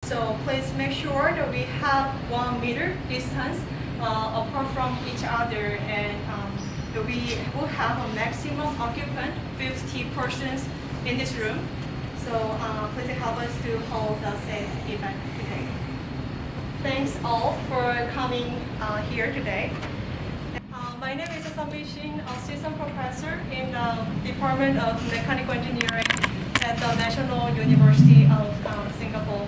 So please make sure that we have 1 meter distance apart from each other, and that we will have a maximum occupant 50 persons in this room. So please help us to hold a safe event today. Thanks all for coming here today. My name is Shin, assistant professor in the Department of Mechanical Engineering at the National University of Singapore.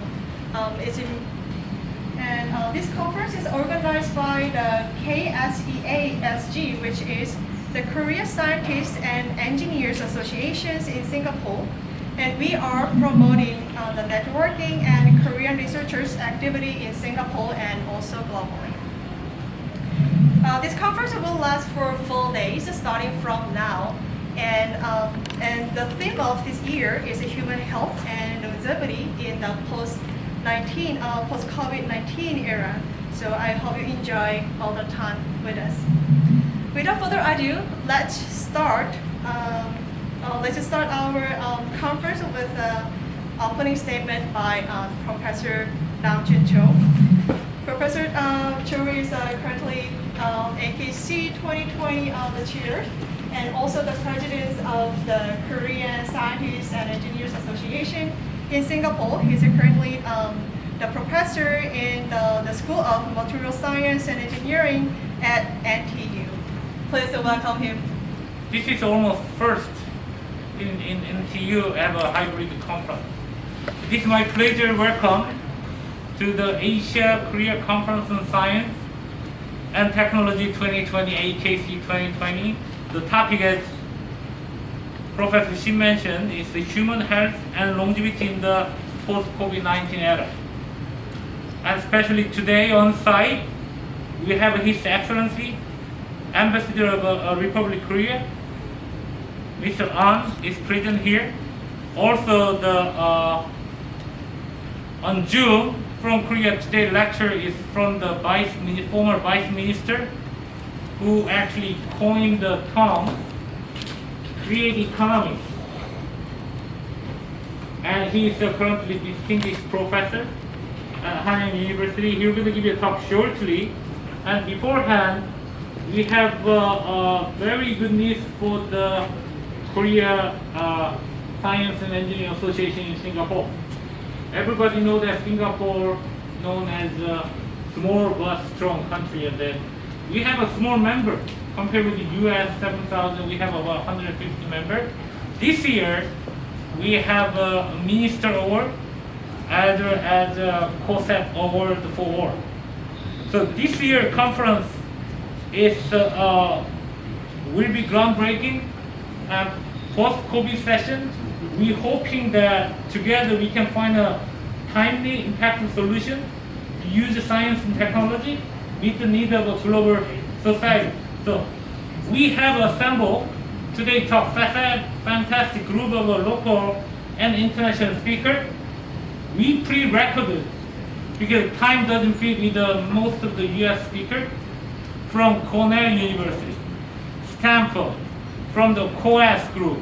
This conference is organized by the KSEASG, which is the Korea Scientists and Engineers Associations in Singapore. And we are promoting the networking and Korean researchers' activity in Singapore and also globally. This conference will last for 4 days, starting from now. And the theme of this year is human health and longevity in the post-COVID-19 era. So I hope you enjoy all the time with us. Without further ado, let's start our conference with an opening statement by Professor Nam-Joon. Professor Cho is currently AKC 2020 the chair, and also the president of the Korean Scientists and Engineers Association in Singapore. He's currently the professor in the School of Material Science and Engineering at NTU. Please welcome him. This is almost first in NTU have a hybrid conference. It is my pleasure to welcome to the Asia-Korea Conference on Science and Technology 2020, AKC 2020. The topic, as Professor Shin mentioned, is the human health and longevity in the post-COVID-19 era. And especially today on site, we have His Excellency, Ambassador of Republic of Korea, Mr. An is present here. Also, on June from Korea, today's lecture is from the former Vice Minister, who actually coined the term create economy. And he is a currently distinguished professor at Nanyang University. He's going to give you a talk shortly. And beforehand, we have very good news for the Korea Science and Engineering Association in Singapore. Everybody knows that Singapore known as a small but strong country, and then we have a small member compared with the US 7,000. We have about 150 members. This year we have a Minister Award as a COSEP Award for all. So this year conference is will be groundbreaking and post-COVID session. We're hoping that together we can find a timely, impactful solution to use the science and technology meet the needs of a global society. So we have assembled today top fantastic group of local and international speakers. We pre-recorded because time doesn't fit with most of the US speakers from Cornell University, Stanford, from the COAS group,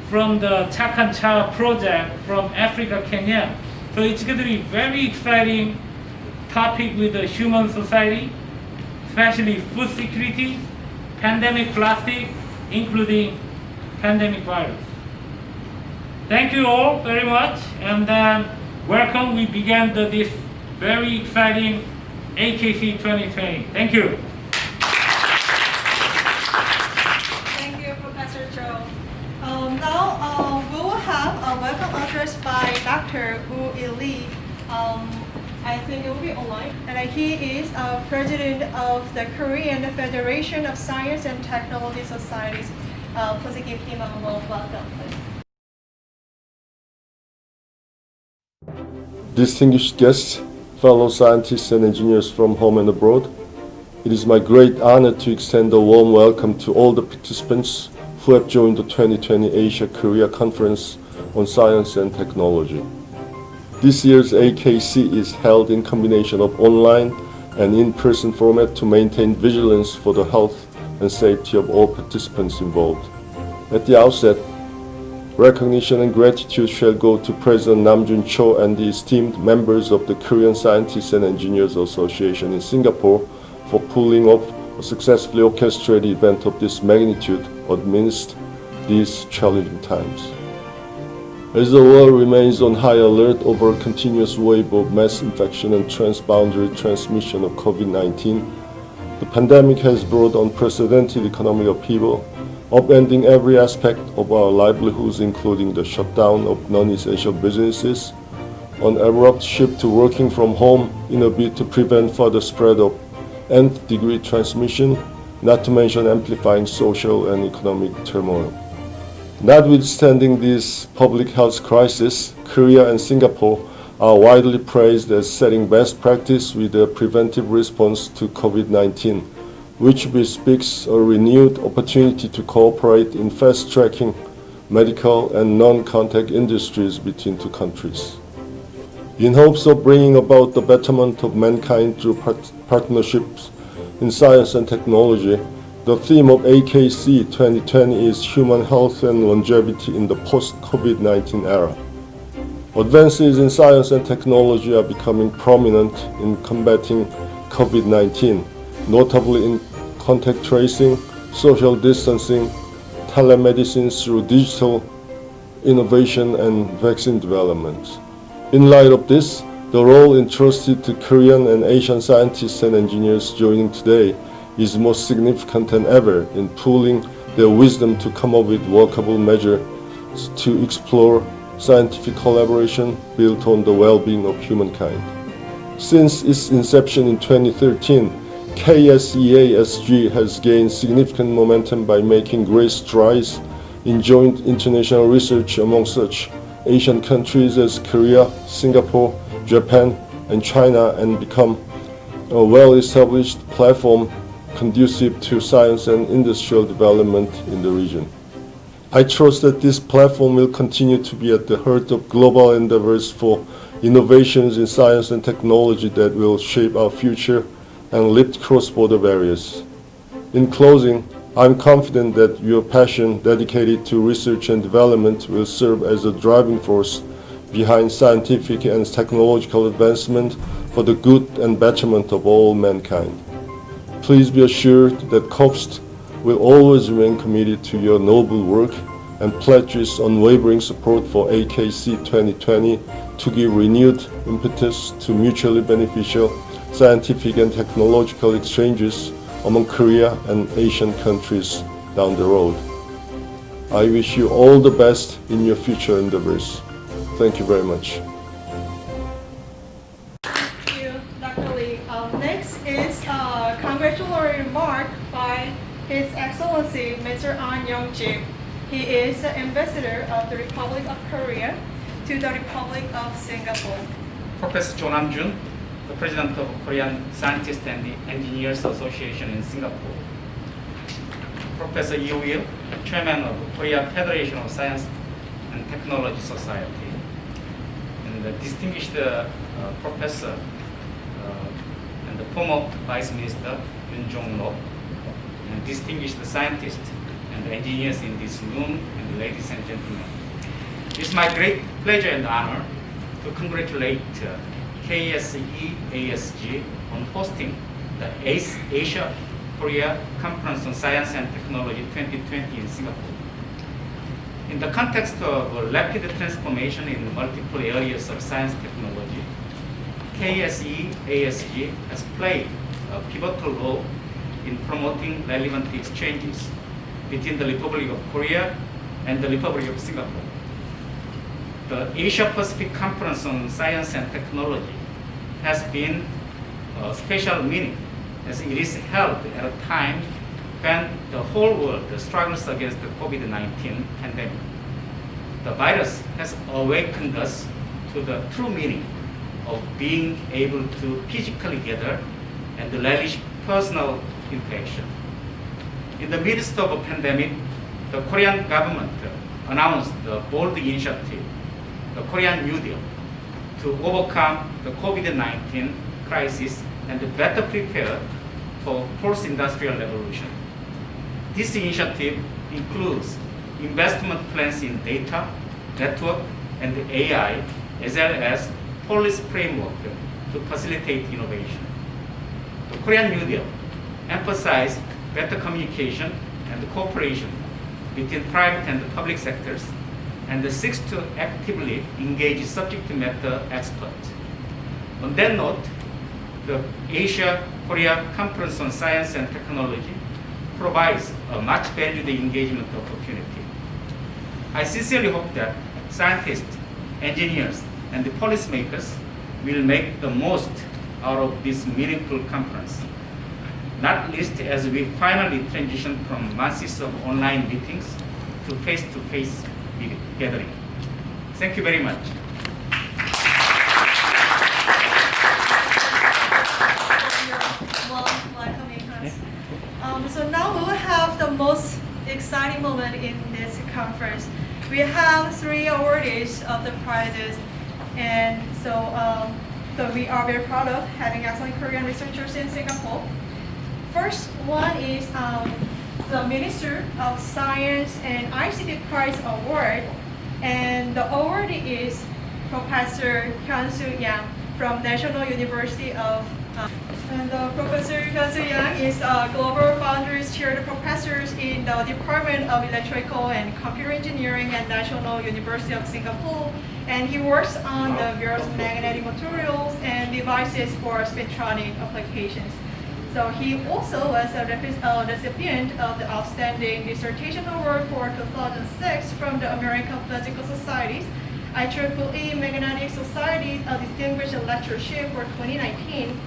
from the Chakancha project from Africa, Kenya. So it's going to be very exciting topic with the human society, especially food security, pandemic plastic, including pandemic virus. Thank you all very much, and then welcome. We began this very exciting AKC 2020. Thank you. Thank you, Professor Cho. Now we will have a welcome address by Dr. Woo Il-lee. I think it will be online. And he is president of the Korean Federation of Science and Technology Societies. Please give him a warm welcome, please. Distinguished guests, fellow scientists and engineers from home and abroad, it is my great honor to extend a warm welcome to all the participants who have joined the 2020 Asia-Korea Conference on Science and Technology. This year's AKC is held in combination of online and in-person format to maintain vigilance for the health and safety of all participants involved. At the outset, recognition and gratitude shall go to President Nam-Joon and the esteemed members of the Korean Scientists and Engineers Association in Singapore for pulling off a successfully orchestrated event of this magnitude amidst these challenging times. As the world remains on high alert over a continuous wave of mass infection and transboundary transmission of COVID-19, the pandemic has brought unprecedented economic upheaval, upending every aspect of our livelihoods, including the shutdown of non-essential businesses, an abrupt shift to working from home in a bid to prevent further spread of nth-degree transmission, not to mention amplifying social and economic turmoil. Notwithstanding this public health crisis, Korea and Singapore are widely praised as setting best practice with a preventive response to COVID-19, which bespeaks a renewed opportunity to cooperate in fast-tracking medical and non-contact industries between two countries. In hopes of bringing about the betterment of mankind through partnerships in science and technology, the theme of AKC 2020 is Human Health and Longevity in the Post-COVID-19 Era. Advances in science and technology are becoming prominent in combating COVID-19, notably in contact tracing, social distancing, telemedicine through digital innovation and vaccine development. In light of this, the role entrusted to Korean and Asian scientists and engineers joining today is more significant than ever in pooling their wisdom to come up with workable measures to explore scientific collaboration built on the well-being of humankind. Since its inception in 2013, KSEASG has gained significant momentum by making great strides in joint international research among such Asian countries as Korea, Singapore, Japan, and China, and become a well-established platform conducive to science and industrial development in the region. I trust that this platform will continue to be at the heart of global endeavors for innovations in science and technology that will shape our future and lift cross-border barriers. In closing, I'm confident that your passion dedicated to research and development will serve as a driving force behind scientific and technological advancement for the good and betterment of all mankind. Please be assured that KOPST will always remain committed to your noble work and pledge its unwavering support for AKC 2020 to give renewed impetus to mutually beneficial scientific and technological exchanges among Korea and Asian countries down the road. I wish you all the best in your future endeavors. Thank you very much. Thank you, Dr. Lee. Next is a congratulatory remark by His Excellency Mr. An Young-jim. He is the Ambassador of the Republic of Korea to the Republic of Singapore. Professor Nam-Joon, the President of Korean Scientists and Engineers Association in Singapore. Professor Yoo Il, Chairman of Korea Federation of Science and Technology Society. And the distinguished Professor and the former Vice Minister Yoon Jong-lo, and distinguished scientists and engineers in this room, and ladies and gentlemen. It's my great pleasure and honor to congratulate KSEASG on hosting the 8th Asia-Korea Conference on Science and Technology 2020 in Singapore. In the context of rapid transformation in multiple areas of science technology, KSEASG has played a pivotal role in promoting relevant exchanges between the Republic of Korea and the Republic of Singapore. The Asia-Pacific Conference on Science and Technology has been a special meaning as it is held at a time when the whole world struggles against the COVID-19 pandemic. The virus has awakened us to the true meaning of being able to physically gather and relish personal interaction. In the midst of a pandemic, the Korean government announced the bold initiative, the Korean New Deal, to overcome the COVID-19 crisis and better prepare for fourth industrial revolution. This initiative includes investment plans in data, network, and AI, as well as policy framework to facilitate innovation. The Korean New Deal emphasized better communication and cooperation between private and public sectors, and seeks to actively engage subject matter experts. On that note, the Asia-Korea Conference on Science and Technology provides a much valued engagement opportunity. I sincerely hope that scientists, engineers, and the policymakers will make the most out of this meaningful conference, not least as we finally transition from months of online meetings to face-to-face gathering. Thank you very much. So now we will have the most exciting moment in this conference. We have 3 awardees of the prizes, and so we are very proud of having excellent Korean researchers in Singapore. First one is the Minister of Science and ICT Prize Award, and the awardee is Professor Hyun-Soo Yang from National University of and Professor Hyun-Soo Yang is Global Boundaries Chair Professor in the Department of Electrical and Computer Engineering at National University of Singapore, and he works on the various magnetic materials and devices for spectronic applications. So he also was a recipient of the Outstanding Dissertation Award for 2006 from the American Physical Societies, IEEE Magnetic Society Distinguished Lectureship for 2019,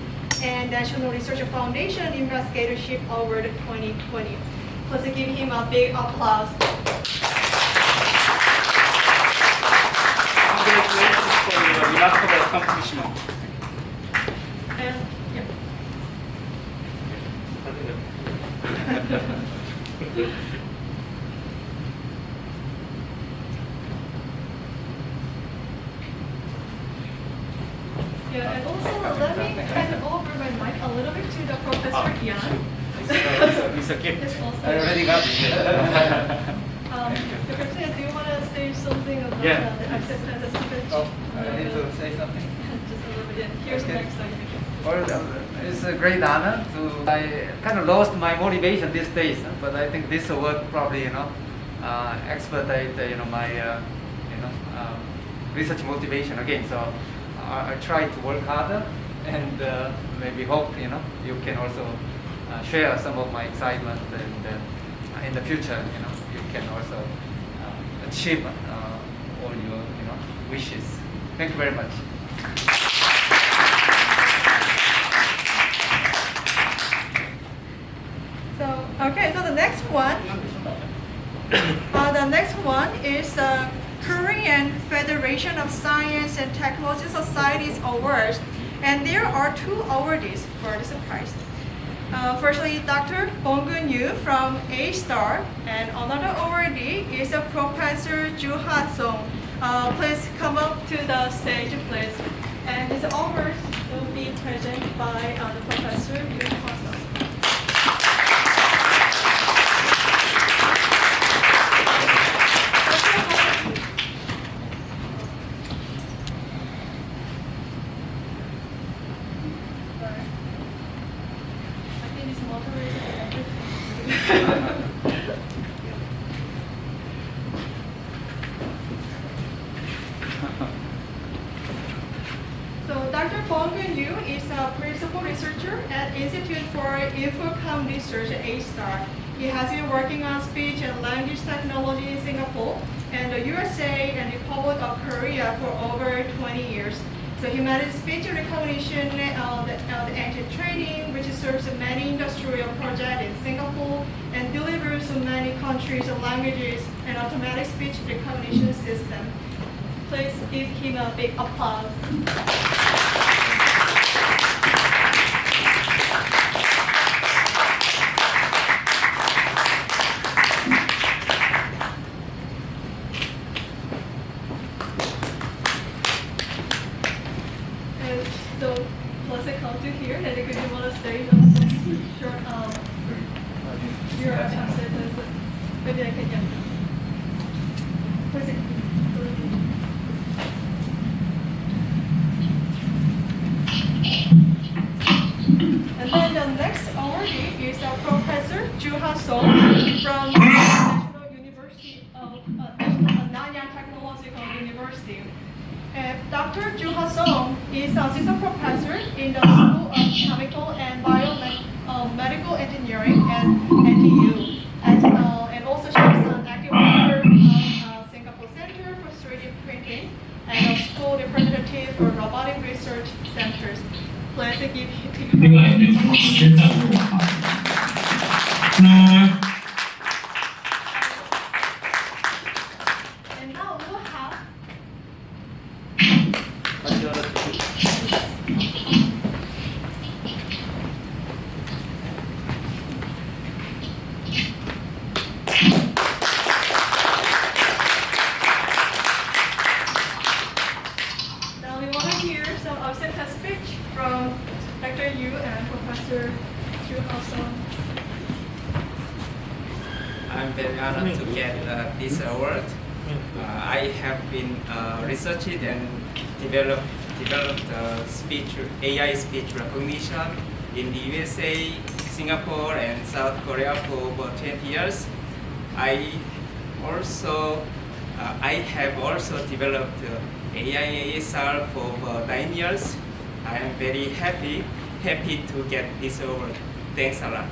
and National Research Foundation Investigatorship Award 2020. Let's give him a big applause. Congratulations for your remarkable accomplishment. And, yeah. Yeah, and also let me hand over my mic a little bit to the Professor Yan. It's a gift. It's also, I already got it. Professor Yan, do you want to say something about Yeah. the acceptance of speech? Oh, I need to say something. Just a little bit. Yeah. Here's the Okay. next slide. Well, it's a great honor to. I kind of lost my motivation these days, but I think this award probably expedite my research motivation again. So I try to work harder and maybe hope you can also share some of my excitement, and in the future you can also achieve all your wishes. Thank you very much. So, okay, so the next one is the Korean Federation of Science and Technology Societies Awards, and there are 2 awardees for this prize. Firstly, Dr. Bong-Gun Yu from A-Star, and another awardee is Professor Ju Ha-sung. Please come up to the stage, please. And this award will be presented by the Professor Ju Ha-sung. I think it's moderated. So Dr. Bong-Gun Yu is a principal researcher at Institute for Infocom Research at A-Star. He has been working on speech and language technology in Singapore and the USA and Republic of Korea for over 20 years. So he manages speech recognition and engine training, which serves many industrial projects in Singapore and delivers to many countries' languages and automatic speech recognition system. Please give him a big applause. And so, plus I come to here, and if you want to say short, your acceptance, maybe I can get. is assistant professor in the School of Chemical and Biomedical Engineering at NTU, and also she's an active member of Singapore Center for 3D Printing and a school representative for robotic research centers. Please give And now we'll have Now we want to hear some acceptance speech from Dr. Yu and Professor Chu Hao-sung. I'm very honored to get this award. I have been researched and developed AI speech recognition in the USA, Singapore, and South Korea for over 20 years. I have also developed AI ASR for over 9 years. I am very happy to get this award. Thanks a lot.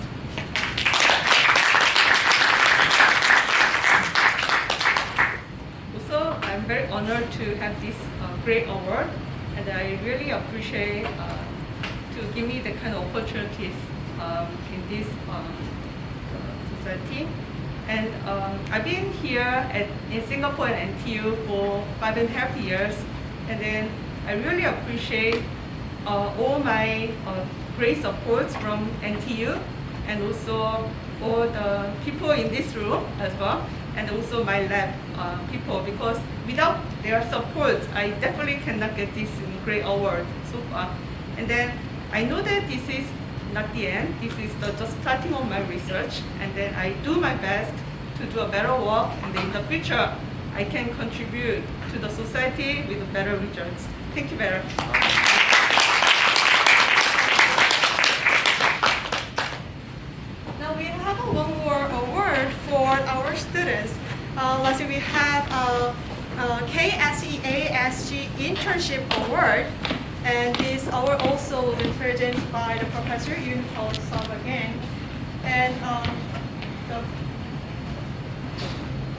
Also, I'm very honored to have this great award, and I really appreciate to give me the kind of opportunities in this society. And I've been here in Singapore and NTU for 5.5 years, and then I really appreciate all my great supports from NTU, and also all the people in this room as well, and also my lab people, because without their support, I definitely cannot get this great award so far. And then I know that this is not the end, this is just starting of my research, and then I do my best to do a better work, and then in the future, I can contribute to the society with better results. Thank you very much. Now we have one more award for our students. Last year we have a KSEASG Internship Award, and this award also was presented by the Professor Yoon Ho-sung again. And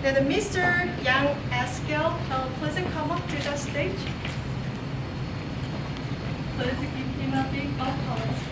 then Mr. Yang Eskel, please come up to the stage. Please give him a big applause.